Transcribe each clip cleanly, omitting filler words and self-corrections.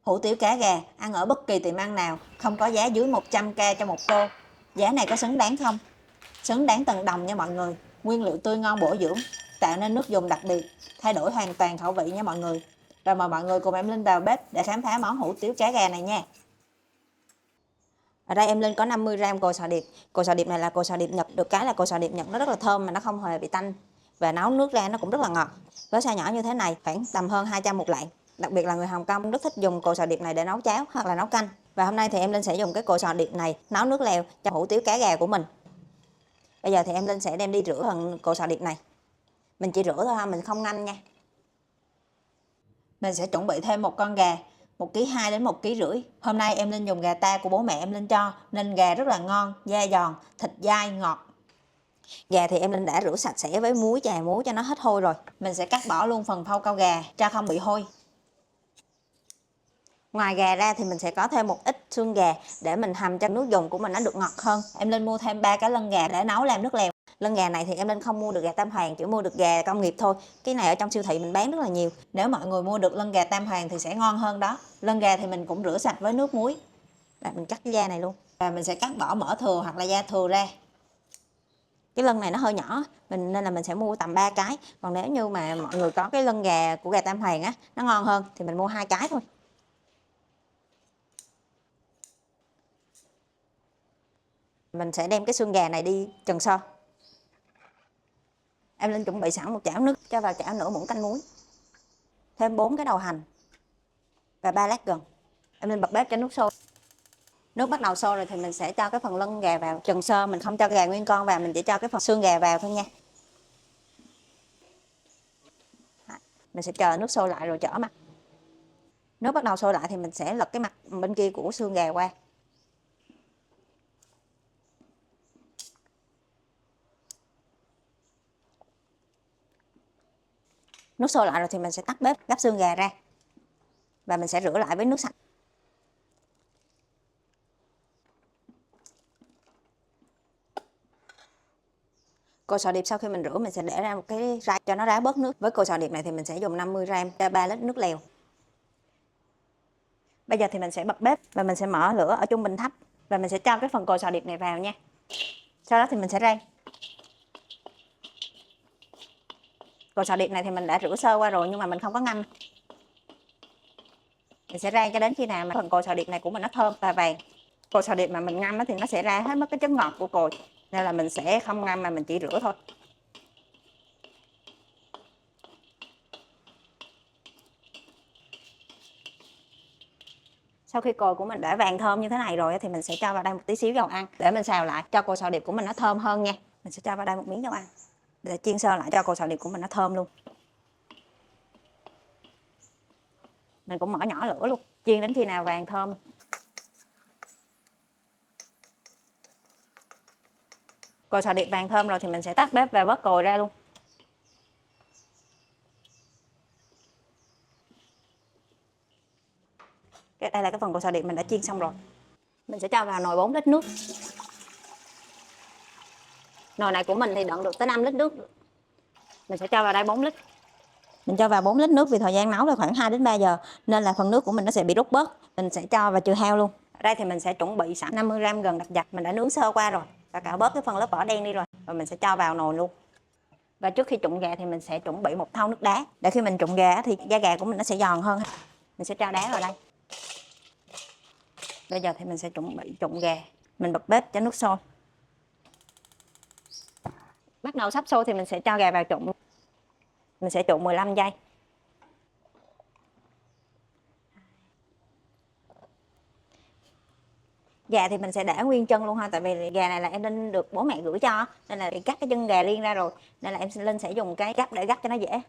Hủ tiếu cá gà ăn ở bất kỳ tiệm ăn nào, không có giá dưới 100k cho một tô. Giá này có xứng đáng không? Xứng đáng từng đồng nha mọi người. Nguyên liệu tươi ngon bổ dưỡng, tạo nên nước dùng đặc biệt, thay đổi hoàn toàn khẩu vị nha mọi người. Và mời mọi người cùng em Linh vào bếp để khám phá món hủ tiếu cá gà này nha. Ở đây em Linh có 50g cồi sò điệp. Cồi sò điệp này là cồi sò điệp Nhật, được cái là cồi sò điệp Nhật nó rất là thơm mà nó không hề bị tanh. Và nấu nước ra nó cũng rất là ngọt. Với size nhỏ như thế này khoảng tầm hơn 200 một lạng. Đặc biệt là người Hồng Kông rất thích dùng cồi sò điệp này để nấu cháo hoặc là nấu canh. Và hôm nay thì em Linh sẽ dùng cái cồi sò điệp này nấu nước lèo cho hủ tiếu cá gà của mình. Bây giờ thì em Linh sẽ đem đi rửa phần cồi sò điệp này. Mình chỉ rửa thôi ha, mình không ngâm nha. Mình sẽ chuẩn bị thêm một con gà 1,2 kg đến 1,5 kg. Hôm nay em Linh dùng gà ta của bố mẹ em Linh cho nên gà rất là ngon, da giòn, thịt dai ngọt. Gà thì em Linh đã rửa sạch sẽ với muối, chà muối cho nó hết hôi rồi. Mình sẽ cắt bỏ luôn phần phao cao gà cho không bị hôi. Ngoài gà ra thì mình sẽ có thêm một ít xương gà để mình hầm cho nước dùng của mình nó được ngọt hơn. Em Linh mua thêm 3 cái lân gà để nấu làm nước lèo. Lân gà này thì em Linh không mua được gà Tam Hoàng, chỉ mua được gà công nghiệp thôi. Cái này ở trong siêu thị mình bán rất là nhiều. Nếu mọi người mua được lân gà Tam Hoàng thì sẽ ngon hơn đó. Lân gà thì mình cũng rửa sạch với nước muối. Và mình cắt cái da này luôn. Và mình sẽ cắt bỏ mỡ thừa hoặc là da thừa ra. Cái lân này nó hơi nhỏ nên là mình sẽ mua tầm 3 cái. Còn nếu như mà mọi người có cái lân gà của gà Tam Hoàng á, nó ngon hơn thì mình mua 2 cái thôi. Mình sẽ đem cái xương gà này đi trần sơ. Em Linh chuẩn bị sẵn một chảo nước, cho vào chảo nửa muỗng canh muối. Thêm 4 cái đầu hành và 3 lát gừng. Em Linh bật bếp cho nước sôi. Nước bắt đầu sôi rồi thì mình sẽ cho cái phần lân gà vào trần sơ, mình không cho gà nguyên con vào, mình chỉ cho cái phần xương gà vào thôi nha. Mình sẽ chờ nước sôi lại rồi chở mặt. Nước bắt đầu sôi lại thì mình sẽ lật cái mặt bên kia của xương gà qua. Nước sôi lại rồi thì mình sẽ tắt bếp, gắp xương gà ra. Và mình sẽ rửa lại với nước sạch. Cồi sò điệp sau khi mình rửa mình sẽ để ra một cái rái cho nó ráo bớt nước. Với cồi sò điệp này thì mình sẽ dùng 50g cho 3 lít nước lèo. Bây giờ thì mình sẽ bật bếp và mình sẽ mở lửa ở trung bình thấp. Và mình sẽ cho cái phần cồi sò điệp này vào nha. Sau đó thì mình sẽ rang. Cồi sò điệp này thì mình đã rửa sơ qua rồi nhưng mà mình không có ngâm. Mình sẽ rang cho đến khi nào mà phần cồi sò điệp này của mình nó thơm và vàng. Cồi sò điệp mà mình ngâm thì nó sẽ ra hết mất cái chất ngọt của cồi. Nên là mình sẽ không ngâm mà mình chỉ rửa thôi. Sau khi cồi của mình đã vàng thơm như thế này rồi thì mình sẽ cho vào đây một tí xíu dầu ăn để mình xào lại cho cồi sò điệp của mình nó thơm hơn nha. Mình sẽ cho vào đây một miếng dầu ăn để chiên sơ lại cho cồi sò điệp của mình nó thơm luôn. Mình cũng mở nhỏ lửa luôn, chiên đến khi nào vàng thơm. Cồi sò điệp vàng thơm rồi thì mình sẽ tắt bếp và vớt cồi ra luôn. Đây là cái phần cồi sò điệp mình đã chiên xong rồi. Mình sẽ cho vào nồi 4 lít nước. Nồi này của mình thì đựng được tới 5 lít nước. Mình sẽ cho vào đây 4 lít. Mình cho vào 4 lít nước vì thời gian nấu là khoảng 2 đến 3 giờ nên là phần nước của mình nó sẽ bị rút bớt. Mình sẽ cho vào chừa hao luôn. Ở đây thì mình sẽ chuẩn bị sẵn 50g gừng đập dập, mình đã nướng sơ qua rồi và cạo bớt cái phần lớp vỏ đen đi rồi. Và mình sẽ cho vào nồi luôn. Và trước khi trụng gà thì mình sẽ chuẩn bị một thau nước đá để khi mình trụng gà thì da gà của mình nó sẽ giòn hơn. Mình sẽ cho đá vào đây. Bây giờ thì mình sẽ chuẩn bị trụng gà. Mình bật bếp cho nước sôi. Bắt đầu sắp sôi thì mình sẽ cho gà vào trụng. Mình sẽ trụng 15 giây. Gà thì mình sẽ để nguyên chân luôn ha, tại vì gà này là em Linh được bố mẹ gửi cho nên là cắt cái chân gà riêng ra rồi nên là em Linh sẽ dùng cái gắp để gắp cho nó dễ.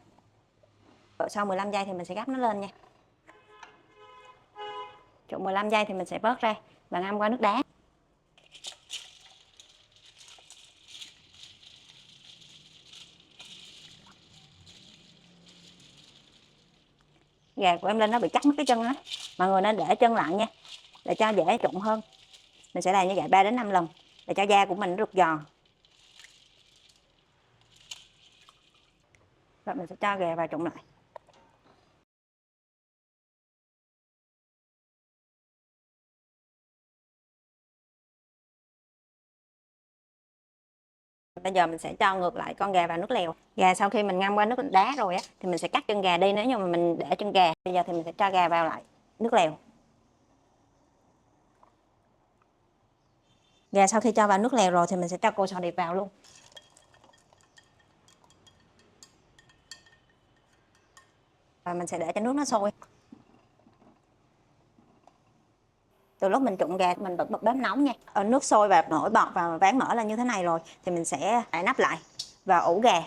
Sau 15 giây thì mình sẽ gắp nó lên nha. Trụng 15 giây thì mình sẽ vớt ra và ngâm qua nước đá. Gà của em Linh nó bị cắt mất cái chân đó, mọi người nên để chân lặn nha để cho dễ trụng hơn. Mình sẽ làm như vậy 3 đến 5 lần để cho da của mình nó được giòn. Rồi mình sẽ cho gà vào trụng lại. Bây giờ mình sẽ cho ngược lại con gà vào nước lèo. Gà sau khi mình ngâm qua nước đá rồi á thì mình sẽ cắt chân gà đi nếu như mà mình để chân gà. Bây giờ thì mình sẽ cho gà vào lại nước lèo. Gà sau khi cho vào nước lèo rồi thì mình sẽ cho cô sò điệp vào luôn. Và mình sẽ để cho nước nó sôi. Từ lúc mình trụng gà mình bật bếp nóng nha. Nước sôi và nổi bọt và ván mỡ là như thế này rồi thì mình sẽ đậy nắp lại và ủ gà.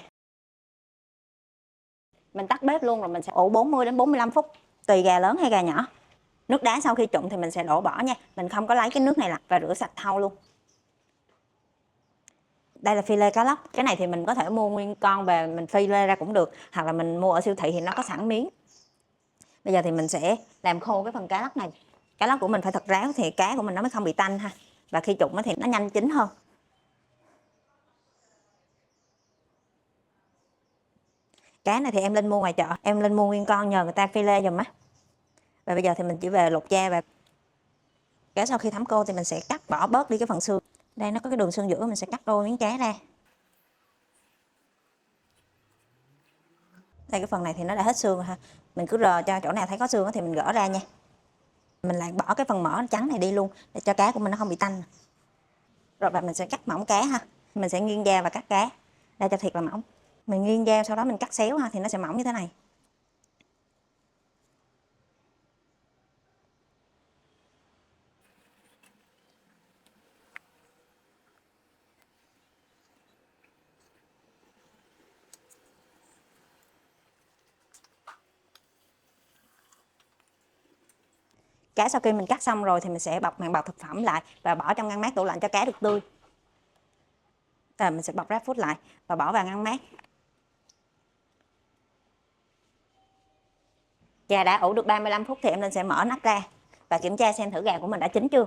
Mình tắt bếp luôn rồi mình sẽ ủ 40 đến 45 phút tùy gà lớn hay gà nhỏ. Nước đá sau khi trụng thì mình sẽ đổ bỏ nha. Mình không có lấy cái nước này lại và rửa sạch thau luôn. Đây là phi lê cá lóc. Cái này thì mình có thể mua nguyên con về mình phi lê ra cũng được, hoặc là mình mua ở siêu thị thì nó có sẵn miếng. Bây giờ thì mình sẽ làm khô cái phần cá lóc này. Cá lóc của mình phải thật ráo thì cá của mình nó mới không bị tanh ha. Và khi trụng thì nó nhanh chín hơn. Cá này thì em lên mua ngoài chợ, em lên mua nguyên con nhờ người ta phi lê giùm á. Và bây giờ thì mình chỉ về lột da và cá sau khi thấm cô thì mình sẽ cắt bỏ bớt đi cái phần xương. Đây nó có cái đường xương giữa, mình sẽ cắt đôi miếng cá ra. Đây cái phần này thì nó đã hết xương rồi ha. Mình cứ rờ cho chỗ nào thấy có xương thì mình gỡ ra nha. Mình lại bỏ cái phần mỡ trắng này đi luôn để cho cá của mình nó không bị tanh. Rồi và mình sẽ cắt mỏng cá ha. Mình sẽ nghiêng da và cắt cá ra cho thiệt là mỏng. Mình nghiêng da sau đó mình cắt xéo ha thì nó sẽ mỏng như thế này. Cá sau khi mình cắt xong rồi thì mình sẽ bọc màng bọc thực phẩm lại và bỏ trong ngăn mát tủ lạnh cho cá được tươi. Rồi mình sẽ bọc ráp phút lại và bỏ vào ngăn mát. Gà đã ủ được 35 phút thì em sẽ mở nắp ra và kiểm tra xem thử gà của mình đã chín chưa.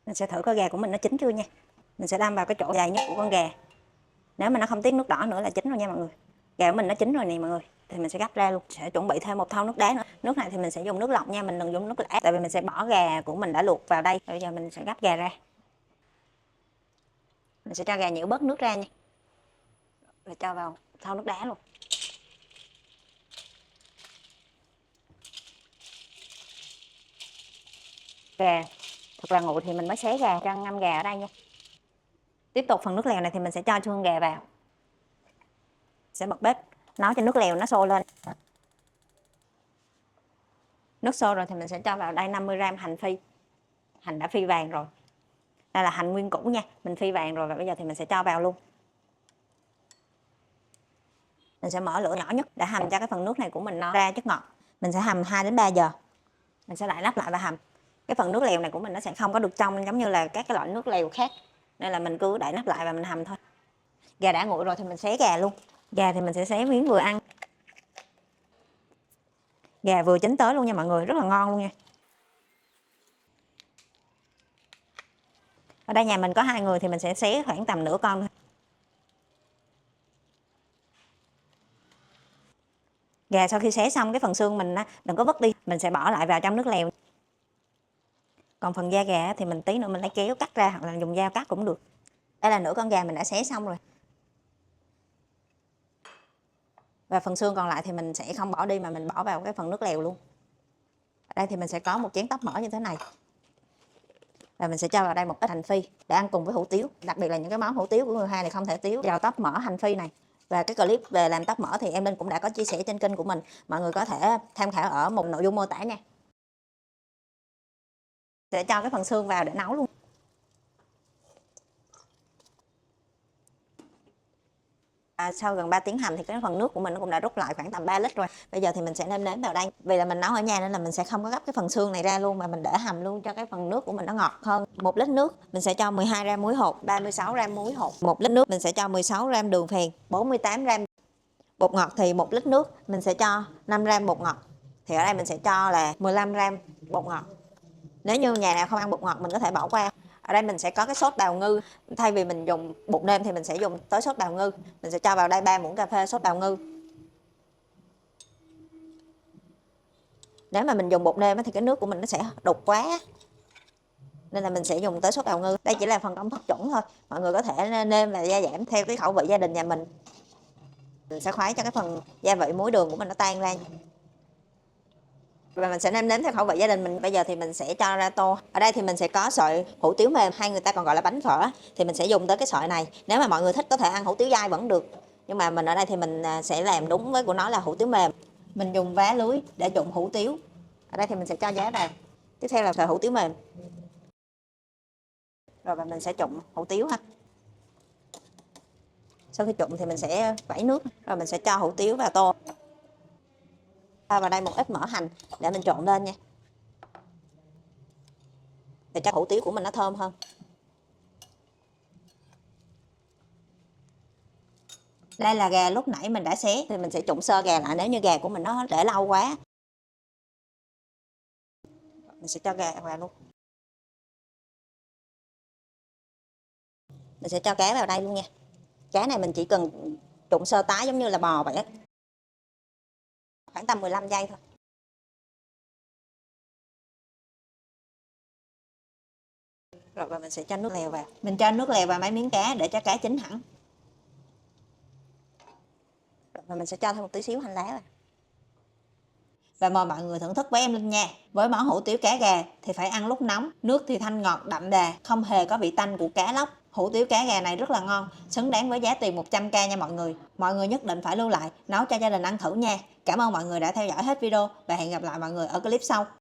Mình sẽ thử coi gà của mình nó chín chưa nha. Mình sẽ đâm vào cái chỗ dài nhất của con gà. Nếu mà nó không tiết nước đỏ nữa là chín rồi nha mọi người. Gà của mình nó chín rồi nè mọi người. Thì mình sẽ gắp ra luôn. Sẽ chuẩn bị thêm một thau nước đá nữa. Nước này thì mình sẽ dùng nước lọc nha, mình đừng dùng nước lã. Tại vì mình sẽ bỏ gà của mình đã luộc vào đây. Bây giờ mình sẽ gắp gà ra. Mình sẽ cho gà nhử bớt nước ra nha. Rồi cho vào thau nước đá luôn. Gà thật là nguội thì mình mới xé gà cho ngâm gà ở đây nha. Tiếp tục phần nước lèo này thì mình sẽ cho xương gà vào. Sẽ bật bếp nấu cho nước lèo nó sôi lên. Nước sôi rồi thì mình sẽ cho vào đây 50g hành phi. Hành đã phi vàng rồi. Đây là hành nguyên củ nha, mình phi vàng rồi và bây giờ thì mình sẽ cho vào luôn. Mình sẽ mở lửa nhỏ nhất để hầm cho cái phần nước này của mình nó ra chất ngọt. Mình sẽ hầm 2 đến 3 giờ. Mình sẽ lại nắp lại và hầm. Cái phần nước lèo này của mình nó sẽ không có được trong giống như là các cái loại nước lèo khác. Nên là mình cứ đậy nắp lại và mình hầm thôi. Gà đã nguội rồi thì mình xé gà luôn. Gà thì mình sẽ xé miếng vừa ăn. Gà vừa chín tới luôn nha mọi người, rất là ngon luôn nha. Ở đây nhà mình có 2 người thì mình sẽ xé khoảng tầm nửa con thôi. Gà sau khi xé xong cái phần xương mình đừng có vứt đi, mình sẽ bỏ lại vào trong nước lèo. Còn phần da gà thì mình tí nữa mình lấy kéo cắt ra hoặc là dùng dao cắt cũng được. Đây là nửa con gà mình đã xé xong rồi. Và phần xương còn lại thì mình sẽ không bỏ đi mà mình bỏ vào cái phần nước lèo luôn. Ở đây thì mình sẽ có một chén tóp mỡ như thế này. Và mình sẽ cho vào đây một ít hành phi để ăn cùng với hủ tiếu. Đặc biệt là những cái món hủ tiếu của người Hoa này không thể thiếu vào tóp mỡ hành phi này. Và cái clip về làm tóp mỡ thì em Linh cũng đã có chia sẻ trên kênh của mình. Mọi người có thể tham khảo ở một nội dung mô tả nha. Sẽ cho cái phần xương vào để nấu luôn. Sau gần 3 tiếng hầm thì cái phần nước của mình nó cũng đã rút lại khoảng tầm 3 lít rồi. Bây giờ thì mình sẽ nêm nếm vào đây. Vì là mình nấu ở nhà nên là mình sẽ không có gấp cái phần xương này ra luôn mà mình để hầm luôn cho cái phần nước của mình nó ngọt hơn. 1 lít nước mình sẽ cho 12g muối hột, 36g muối hột. 1 lít nước mình sẽ cho 16g đường phèn, 48g bột ngọt. Thì 1 lít nước mình sẽ cho 5g bột ngọt. Thì ở đây mình sẽ cho là 15g bột ngọt. Nếu như nhà nào không ăn bột ngọt mình có thể bỏ qua. Ở đây mình sẽ có cái sốt bào ngư. Thay vì mình dùng bột nêm thì mình sẽ dùng tới sốt bào ngư. Mình sẽ cho vào đây 3 muỗng cà phê sốt bào ngư. Nếu mà mình dùng bột nêm thì cái nước của mình nó sẽ đục quá. nên là mình sẽ dùng tới sốt bào ngư. Đây chỉ là phần công thức chuẩn thôi, mọi người có thể nêm và gia giảm theo cái khẩu vị gia đình nhà mình. Mình sẽ khuấy cho cái phần gia vị muối đường của mình nó tan ra. Và mình sẽ nêm nếm theo khẩu vị gia đình mình. Bây giờ thì mình sẽ cho ra tô. Ở đây thì mình sẽ có sợi hủ tiếu mềm, hay người ta còn gọi là bánh phở, thì mình sẽ dùng tới cái sợi này. Nếu mà mọi người thích có thể ăn hủ tiếu dai vẫn được, nhưng mà mình ở đây thì mình sẽ làm đúng với của nó là hủ tiếu mềm. Mình dùng vá lưới để trụng hủ tiếu. Ở đây thì mình sẽ cho giá vào. Tiếp theo là sợi hủ tiếu mềm. Rồi và mình sẽ trụng hủ tiếu ha. Sau khi trụng thì mình sẽ vẩy nước, rồi mình sẽ cho hủ tiếu vào tô. Cho vào đây một ít mỡ hành để mình trộn lên nha, để cho hủ tiếu của mình nó thơm hơn. Đây là gà lúc nãy mình đã xé, thì mình sẽ trụng sơ gà lại nếu như gà của mình nó để lâu quá. Mình sẽ cho gà vào luôn. Mình sẽ cho cá vào đây luôn nha. Cá này mình chỉ cần trụng sơ tái giống như là bò vậy á. Khoảng tầm 15 giây thôi. Rồi và mình sẽ cho nước lèo vào. Mình cho nước lèo vào mấy miếng cá để cho cá chín hẳn. Rồi và mình sẽ cho thêm một tí xíu hành lá vào. Và mời mọi người thưởng thức với em Linh nha. Với món hủ tiếu cá gà thì phải ăn lúc nóng, nước thì thanh ngọt đậm đà, không hề có vị tanh của cá lóc. Hủ tiếu cá gà này rất là ngon, xứng đáng với giá tiền 100k nha mọi người. Mọi người nhất định phải lưu lại, nấu cho gia đình ăn thử nha. Cảm ơn mọi người đã theo dõi hết video và hẹn gặp lại mọi người ở clip sau.